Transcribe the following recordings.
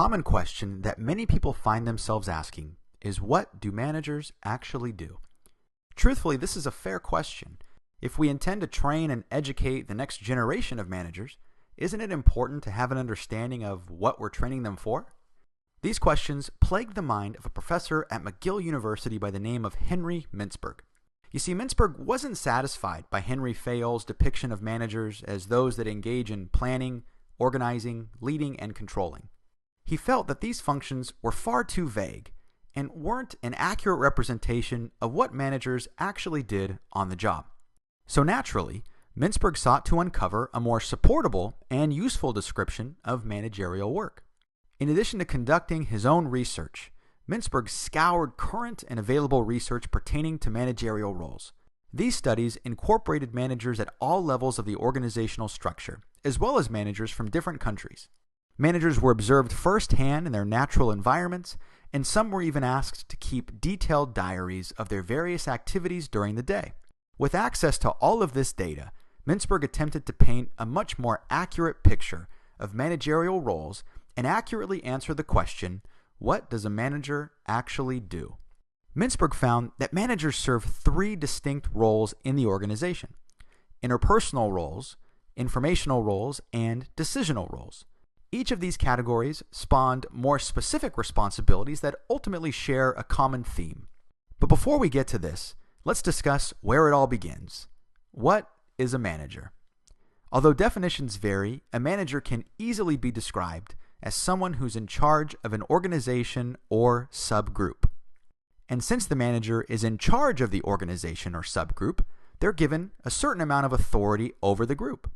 common question that many people find themselves asking is, what do managers actually do? Truthfully, this is a fair question. If we intend to train and educate the next generation of managers, isn't it important to have an understanding of what we're training them for? These questions plagued the mind of a professor at McGill University by the name of Henry Mintzberg. You see, Mintzberg wasn't satisfied by Henry Fayol's depiction of managers as those that engage in planning, organizing, leading, and controlling. He felt that these functions were far too vague and weren't an accurate representation of what managers actually did on the job. So naturally, Mintzberg sought to uncover a more supportable and useful description of managerial work. In addition to conducting his own research, Mintzberg scoured current and available research pertaining to managerial roles. These studies incorporated managers at all levels of the organizational structure, as well as managers from different countries. Managers were observed firsthand in their natural environments, and some were even asked to keep detailed diaries of their various activities during the day. With access to all of this data, Mintzberg attempted to paint a much more accurate picture of managerial roles and accurately answer the question, what does a manager actually do? Mintzberg found that managers serve three distinct roles in the organization: interpersonal roles, informational roles, and decisional roles. Each of these categories spawned more specific responsibilities that ultimately share a common theme. But before we get to this, let's discuss where it all begins. What is a manager? Although definitions vary, a manager can easily be described as someone who's in charge of an organization or subgroup. And since the manager is in charge of the organization or subgroup, they're given a certain amount of authority over the group.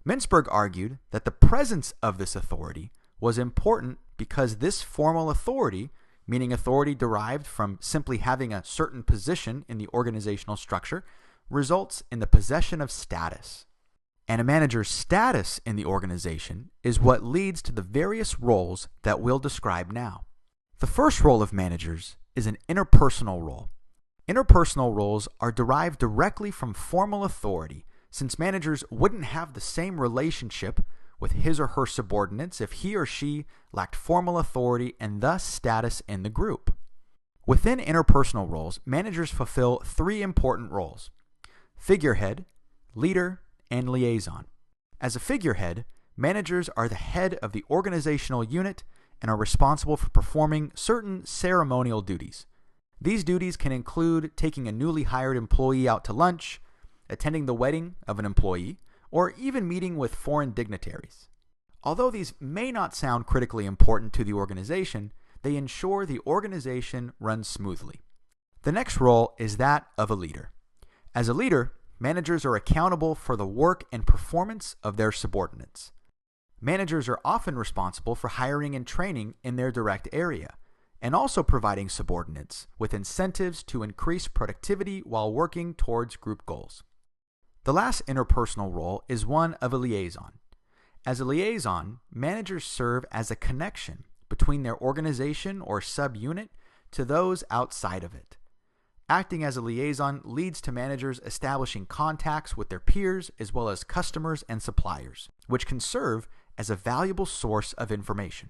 Mintzberg argued that the presence of this authority was important because this formal authority, meaning authority derived from simply having a certain position in the organizational structure, results in the possession of status. And a manager's status in the organization is what leads to the various roles that we'll describe now. The first role of managers is an interpersonal role. Interpersonal roles are derived directly from formal authority, since managers wouldn't have the same relationship with his or her subordinates if he or she lacked formal authority and thus status in the group. Within interpersonal roles, managers fulfill three important roles: figurehead, leader, and liaison. As a figurehead, managers are the head of the organizational unit and are responsible for performing certain ceremonial duties. These duties can include taking a newly hired employee out to lunch, attending the wedding of an employee, or even meeting with foreign dignitaries. Although these may not sound critically important to the organization, they ensure the organization runs smoothly. The next role is that of a leader. As a leader, managers are accountable for the work and performance of their subordinates. Managers are often responsible for hiring and training in their direct area, and also providing subordinates with incentives to increase productivity while working towards group goals. The last interpersonal role is one of a liaison. As a liaison, managers serve as a connection between their organization or subunit to those outside of it. Acting as a liaison leads to managers establishing contacts with their peers as well as customers and suppliers, which can serve as a valuable source of information.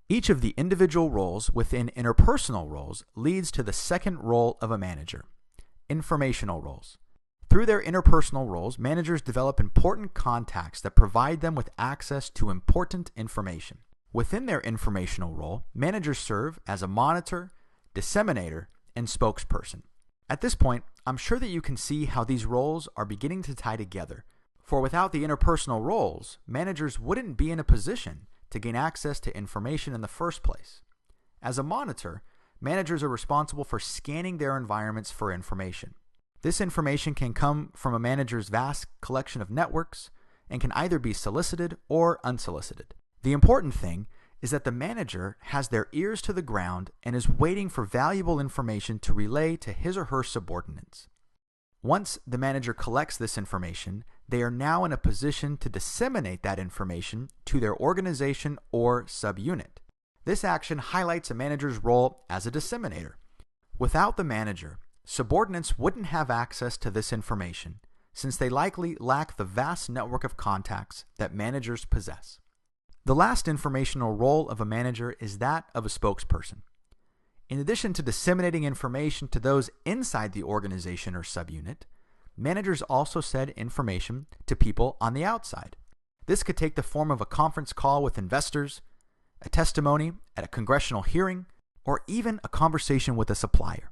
Each of the individual roles within interpersonal roles leads to the second role of a manager: informational roles. Through their interpersonal roles, managers develop important contacts that provide them with access to important information. Within their informational role, managers serve as a monitor, disseminator, and spokesperson. At this point, I'm sure that you can see how these roles are beginning to tie together. For without the interpersonal roles, managers wouldn't be in a position to gain access to information in the first place. As a monitor, managers are responsible for scanning their environments for information. This information can come from a manager's vast collection of networks and can either be solicited or unsolicited. The important thing is that the manager has their ears to the ground and is waiting for valuable information to relay to his or her subordinates. Once the manager collects this information, they are now in a position to disseminate that information to their organization or subunit. This action highlights a manager's role as a disseminator. Without the manager, subordinates wouldn't have access to this information, since they likely lack the vast network of contacts that managers possess. The last informational role of a manager is that of a spokesperson. In addition to disseminating information to those inside the organization or subunit, managers also send information to people on the outside. This could take the form of a conference call with investors, a testimony at a congressional hearing, or even a conversation with a supplier.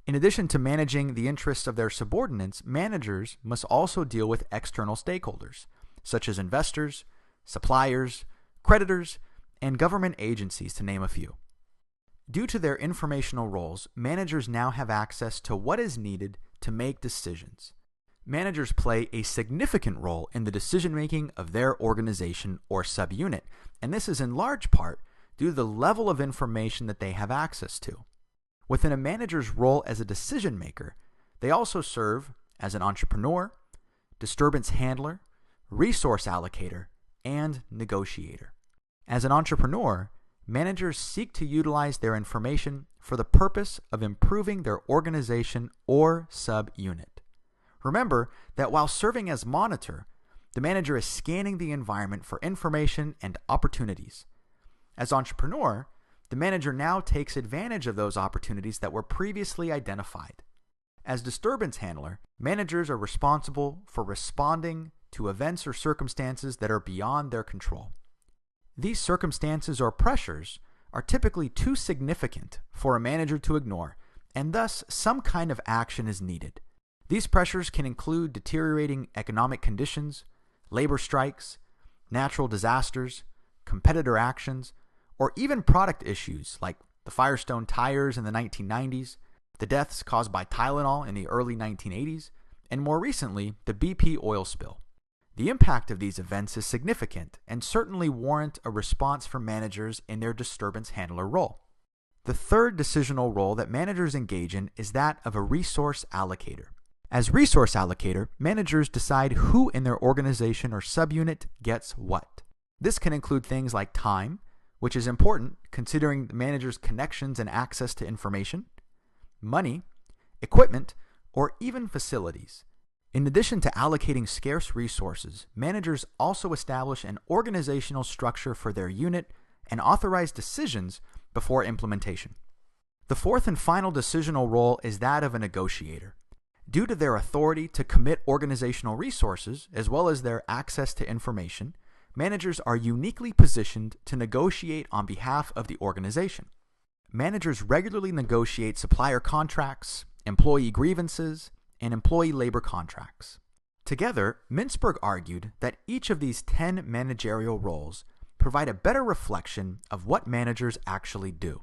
In addition to managing the interests of their subordinates, managers must also deal with external stakeholders, such as investors, suppliers, creditors, and government agencies, to name a few. Due to their informational roles, managers now have access to what is needed to make decisions. Managers play a significant role in the decision-making of their organization or subunit, and this is in large part due to the level of information that they have access to. Within a manager's role as a decision-maker, they also serve as an entrepreneur, disturbance handler, resource allocator, and negotiator. As an entrepreneur, managers seek to utilize their information for the purpose of improving their organization or subunit. Remember that while serving as monitor, the manager is scanning the environment for information and opportunities. As entrepreneur, the manager now takes advantage of those opportunities that were previously identified. As disturbance handler, managers are responsible for responding to events or circumstances that are beyond their control. These circumstances or pressures are typically too significant for a manager to ignore, and thus some kind of action is needed. These pressures can include deteriorating economic conditions, labor strikes, natural disasters, competitor actions, or even product issues like the Firestone tires in the 1990s, the deaths caused by Tylenol in the early 1980s, and more recently, the BP oil spill. The impact of these events is significant and certainly warrant a response from managers in their disturbance handler role. The third decisional role that managers engage in is that of a resource allocator. As resource allocator, managers decide who in their organization or subunit gets what. This can include things like time, which is important considering the manager's connections and access to information, money, equipment, or even facilities. In addition to allocating scarce resources, managers also establish an organizational structure for their unit and authorize decisions before implementation. The fourth and final decisional role is that of a negotiator. Due to their authority to commit organizational resources, as well as their access to information, managers are uniquely positioned to negotiate on behalf of the organization. Managers regularly negotiate supplier contracts, employee grievances, and employee labor contracts. Together, Mintzberg argued that each of these 10 managerial roles provide a better reflection of what managers actually do.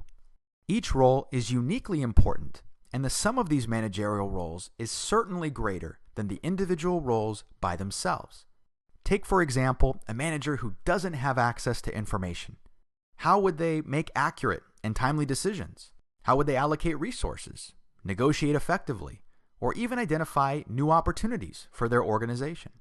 Each role is uniquely important, and the sum of these managerial roles is certainly greater than the individual roles by themselves. Take, for example, a manager who doesn't have access to information. How would they make accurate and timely decisions? How would they allocate resources, negotiate effectively, or even identify new opportunities for their organization?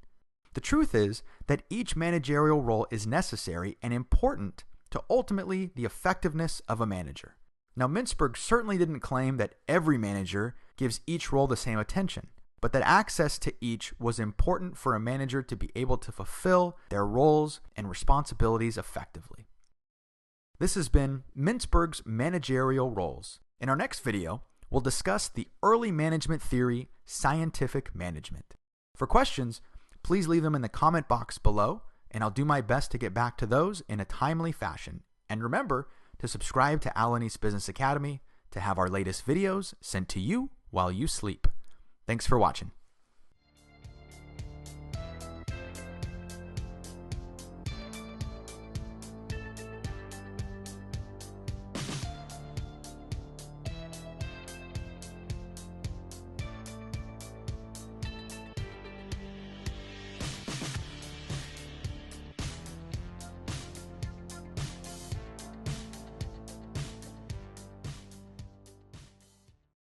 The truth is that each managerial role is necessary and important to ultimately the effectiveness of a manager. Now, Mintzberg certainly didn't claim that every manager gives each role the same attention, but that access to each was important for a manager to be able to fulfill their roles and responsibilities effectively. This has been Mintzberg's managerial roles. In our next video, we'll discuss the early management theory, scientific management. For questions, please leave them in the comment box below, and I'll do my best to get back to those in a timely fashion. And remember to subscribe to Alanis Business Academy to have our latest videos sent to you while you sleep. Thanks for watching.